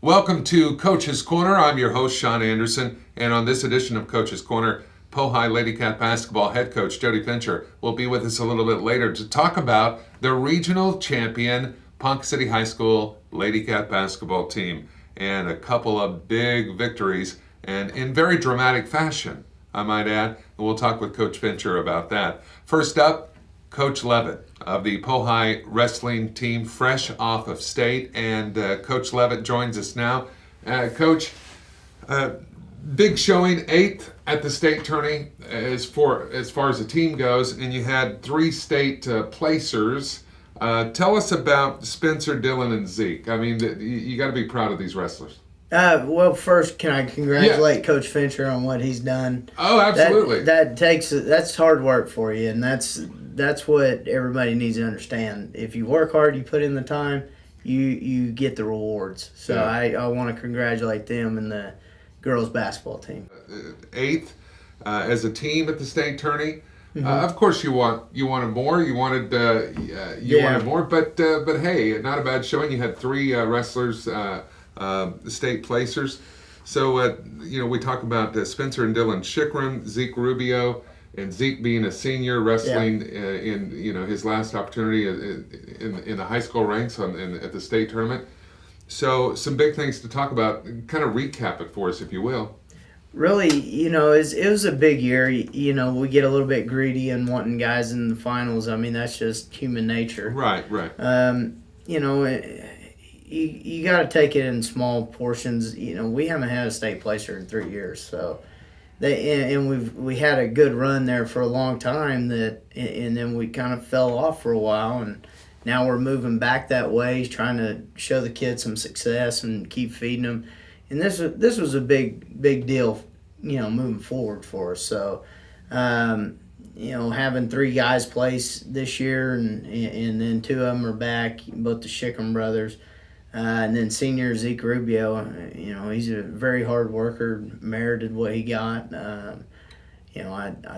Welcome to Coach's Corner. I'm your host, Sean Anderson, and on this edition of Coach's Corner, Pohai Lady Cat basketball head coach Jody Fincher will be with us a little bit later to talk about the regional champion Ponca City High School Lady Cat basketball team and a couple of big victories, and in very dramatic fashion, I might add. And we'll talk with Coach Fincher about that. First up, Coach Leavitt of the Pohai wrestling team, fresh off of state, and Coach Leavitt joins us now. Coach, big showing, 8th at the state tourney as far as the team goes, and you had 3 state placers. Tell us about Spencer, Dylan, and Zeke. I mean, you got to be proud of these wrestlers. Well, first, can I congratulate Coach Fincher on what he's done? Oh, absolutely. That's hard work for you, and that's what everybody needs to understand. If you work hard, you put in the time, you get the rewards. So yeah. I want to congratulate them and the girls basketball team. 8th as a team at the state tourney. Mm-hmm. Of course, you wanted more. You wanted more, but hey, not a bad showing. You had 3 wrestlers. State placers. So, we talk about Spencer and Dylan Shikram, Zeke Rubio, and Zeke being a senior wrestling in his last opportunity in the high school ranks at the state tournament. So, some big things to talk about. Kind of recap it for us, if you will. Really, it was a big year. We get a little bit greedy and wanting guys in the finals. I mean, that's just human nature. Right. You got to take it in small portions. We haven't had a state placer in 3 years, so we had a good run there for a long time. And then we kind of fell off for a while, and now we're moving back that way, trying to show the kids some success and keep feeding them. And this was a big deal, moving forward for us. So, having 3 guys place this year, and then 2 of them are back, both the Shikram brothers. And then senior Zeke Rubio, he's a very hard worker, merited what he got. I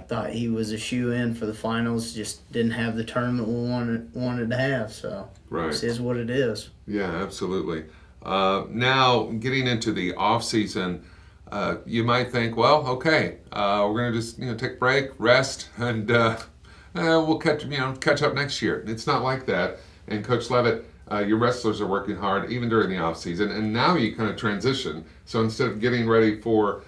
thought he was a shoe-in for the finals, just didn't have the tournament we wanted to have. So This is what it is. Yeah, absolutely. Now, getting into the off-season, you might think, well, okay, we're going to just take a break, rest, and we'll catch up next year. It's not like that. And Coach Leavitt, your wrestlers are working hard even during the off season, and now you kind of transition. So instead of getting ready for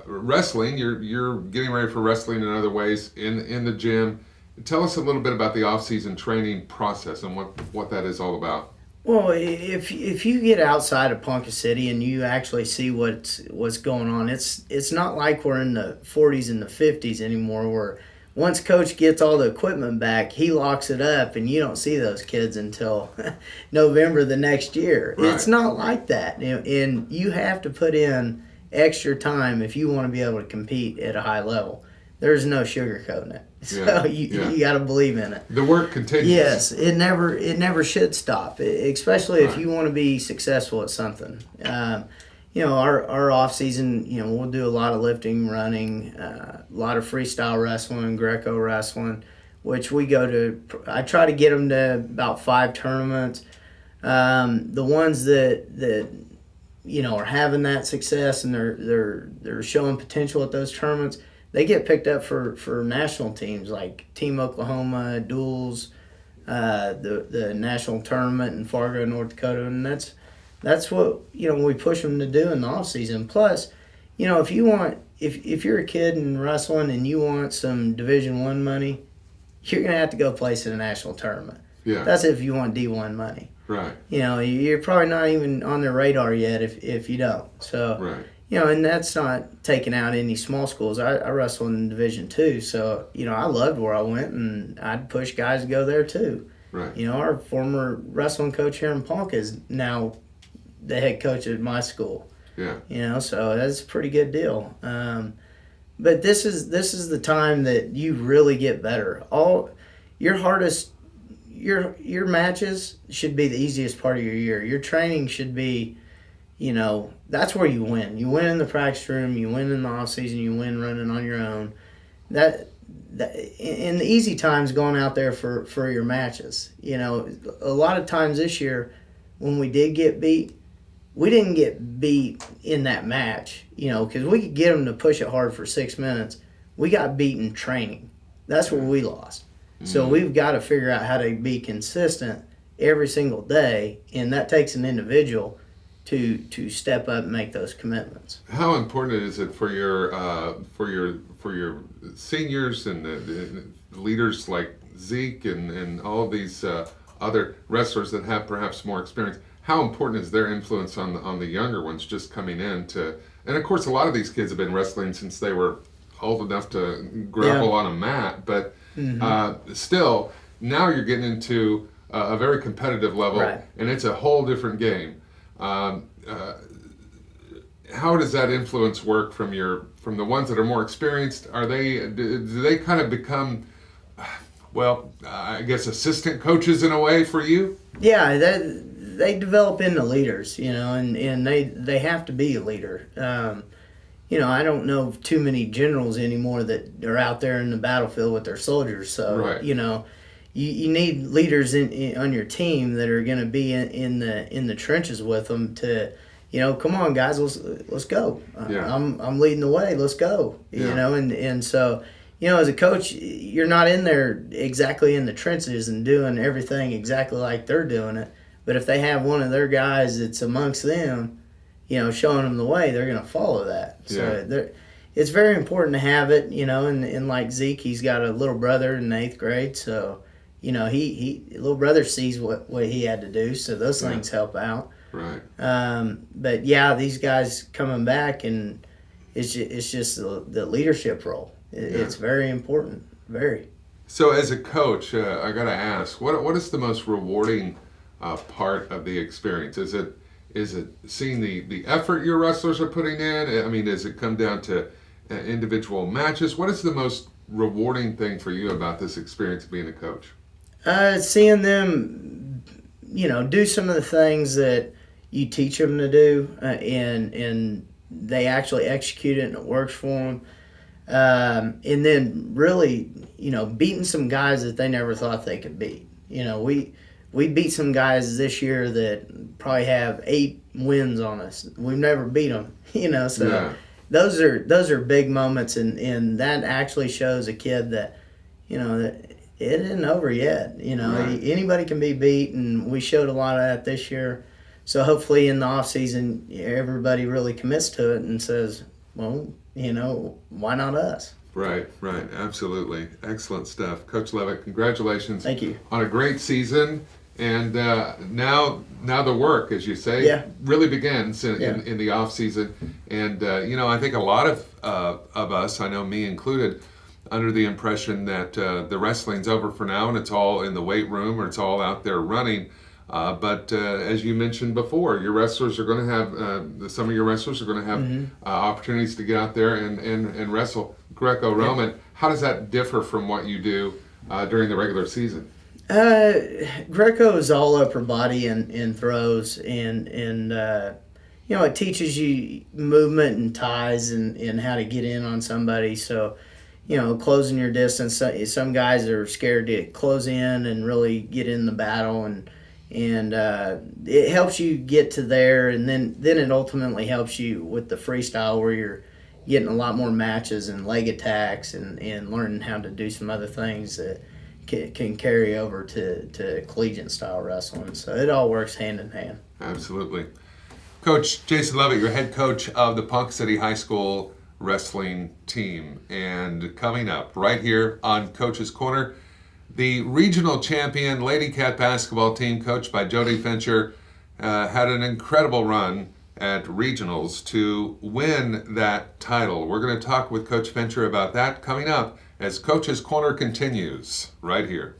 wrestling, you're getting ready for wrestling in other ways in the gym. Tell us a little bit about the off season training process and what that is all about. Well, if you get outside of Ponca City and you actually see what's going on, it's not like we're in the 40s and the 50s anymore, where once Coach gets all the equipment back, he locks it up, and you don't see those kids until November the next year. Right. It's not like that, and you have to put in extra time if you want to be able to compete at a high level. There's no sugarcoating it. So you got to believe in it. The work continues. Yes, it never should stop, especially if you want to be successful at something. Our off season, we'll do a lot of lifting, running, a lot of freestyle wrestling, Greco wrestling, which we go to. I try to get them to about 5 tournaments. The ones that are having that success and they're showing potential at those tournaments, they get picked up for national teams like Team Oklahoma, Duels, the national tournament in Fargo, North Dakota, and that's what we push them to do in the off season. Plus, if you're a kid in wrestling and you want some Division I money, you're gonna have to go place in a national tournament. Yeah. That's if you want D1 money. Right. You're probably not even on their radar yet if you don't. So. Right. And that's not taking out any small schools. I wrestled in Division II, so I loved where I went, and I'd push guys to go there too. Right. Our former wrestling coach here in Ponca is now the head coach at my school. Yeah. So that's a pretty good deal. But this is the time that you really get better. All your hardest, your matches should be the easiest part of your year. Your training should be, that's where you win. You win in the practice room. You win in the off season. You win running on your own. That in the easy times, going out there for your matches. A lot of times this year, when we did get beat, we didn't get beat in that match, because we could get them to push it hard for 6 minutes. We got beaten training. That's where we lost. So we've got to figure out how to be consistent every single day, and that takes an individual to step up and make those commitments. How important is it for your seniors and the leaders like Zeke and all of these other wrestlers that have perhaps more experience? How important is their influence on the younger ones just coming in to? And of course, a lot of these kids have been wrestling since they were old enough to grapple on a mat, but still, now you're getting into a very competitive level, right, and it's a whole different game. How does that influence work from the ones that are more experienced? Do they kind of become, I guess, assistant coaches in a way for you? Yeah, they develop into leaders, and they have to be a leader. I don't know too many generals anymore that are out there in the battlefield with their soldiers. So, right, you need leaders on your team that are going to be in the trenches with them to, come on guys, let's go. Yeah. I'm leading the way. Let's go. And so, as a coach, you're not in there exactly in the trenches and doing everything exactly like they're doing it. But if they have one of their guys that's amongst them, showing them the way, they're going to follow that. So it's very important to have it, and like Zeke, he's got a little brother in the 8th grade, so he little brother sees what he had to do, so those things help out. Right. But yeah, these guys coming back, and it's just the leadership role. It's very important, very. So as a coach, I got to ask, what is the most rewarding part of the experience? Is it seeing the effort your wrestlers are putting in? I mean, does it come down to individual matches? What is the most rewarding thing for you about this experience of being a coach? Seeing them, do some of the things that you teach them to do, and they actually execute it and it works for them. And then really, beating some guys that they never thought they could beat. We beat some guys this year that probably have 8 wins on us. We've never beat them, so Yeah. those are big moments, and that actually shows a kid that, that it isn't over yet. Right. Anybody can be beat, and we showed a lot of that this year. So hopefully in the off season, everybody really commits to it and says, well, why not us? Right, absolutely. Excellent stuff. Coach Leavitt, congratulations. Thank you. On a great season. And now the work, as you say, really begins in the off season. And I think a lot of us, I know me included, under the impression that the wrestling's over for now and it's all in the weight room or it's all out there running. But as you mentioned before, your wrestlers are going to have some of your wrestlers are going to have opportunities to get out there and wrestle Greco-Roman. Yeah. How does that differ from what you do during the regular season? Greco is all upper body and throws, and it teaches you movement and ties and how to get in on somebody. So, closing your distance. Some guys are scared to close in and really get in the battle, and it helps you get to there, and then it ultimately helps you with the freestyle where you're getting a lot more matches and leg attacks and learning how to do some other things that can carry over to collegiate style wrestling. So it all works hand in hand. Absolutely. Coach Jason Leavitt, you're head coach of the Ponca City High School wrestling team. And coming up right here on Coach's Corner, the regional champion Lady Cat basketball team, coached by Jody Fincher, had an incredible run at regionals to win that title. We're going to talk with Coach Fincher about that coming up as Coach's Corner continues right here.